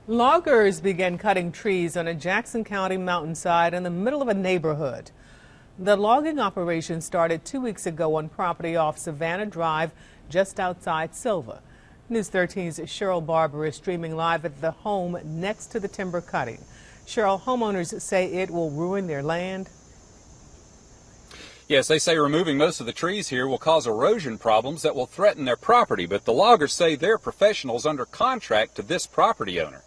Loggers began cutting trees on a Jackson County mountainside in the middle of a neighborhood. The logging operation started 2 weeks ago on property off Savannah Drive, just outside Silva. News 13's Cheryl Barber is streaming live at the home next to the timber cutting. Cheryl, homeowners say it will ruin their land. Yes, they say removing most of the trees here will cause erosion problems that will threaten their property, but the loggers say they're professionals under contract to this property owner.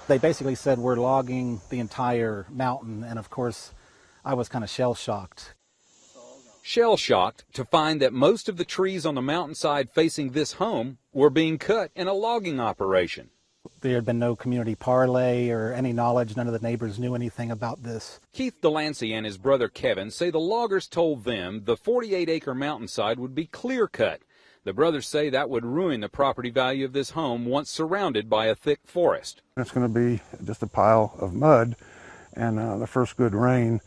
They basically said we're logging the entire mountain, and of course I was kind of shell-shocked. Shell-shocked to find that most of the trees on the mountainside facing this home were being cut in a logging operation. There had been no community parley or any knowledge. None of the neighbors knew anything about this. Keith Delancey and his brother Kevin say the loggers told them the 48-acre mountainside would be clear-cut. The brothers say that would ruin the property value of this home once surrounded by a thick forest. It's going to be just a pile of mud, and the first good rain,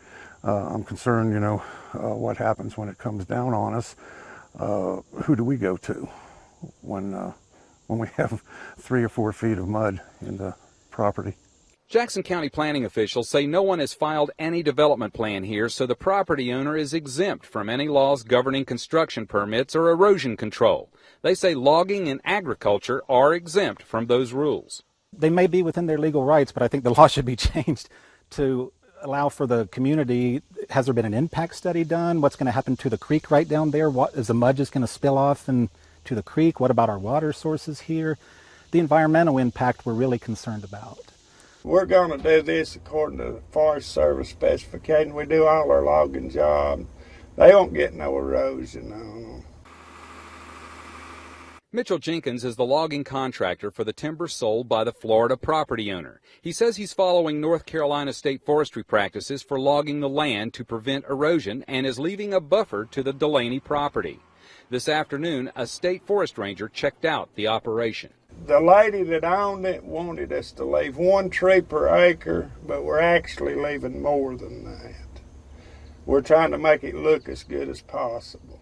I'm concerned, what happens when it comes down on us. Who do we go to when we have 3 or 4 feet of mud in the property? Jackson County planning officials say no one has filed any development plan here, so the property owner is exempt from any laws governing construction permits or erosion control. They say logging and agriculture are exempt from those rules. They may be within their legal rights, but I think the law should be changed to allow for the community. Has there been an impact study done? What's going to happen to the creek right down there? What is the mud just going to spill off into the creek? What about our water sources here? The environmental impact we're really concerned about. We're going to do this according to the Forest Service specification. We do all our logging jobs. They won't get no erosion on them. Mitchell Jenkins is the logging contractor for the timber sold by the Florida property owner. He says he's following North Carolina state forestry practices for logging the land to prevent erosion and is leaving a buffer to the Delaney property. This afternoon, a state forest ranger checked out the operation. The lady that owned it wanted us to leave 1 tree per acre, but we're actually leaving more than that. We're trying to make it look as good as possible.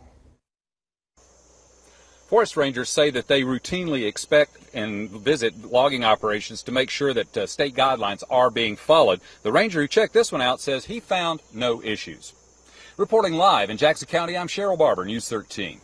Forest rangers say that they routinely inspect and visit logging operations to make sure that state guidelines are being followed. The ranger who checked this one out says he found no issues. Reporting live in Jackson County, I'm Cheryl Barber, News 13.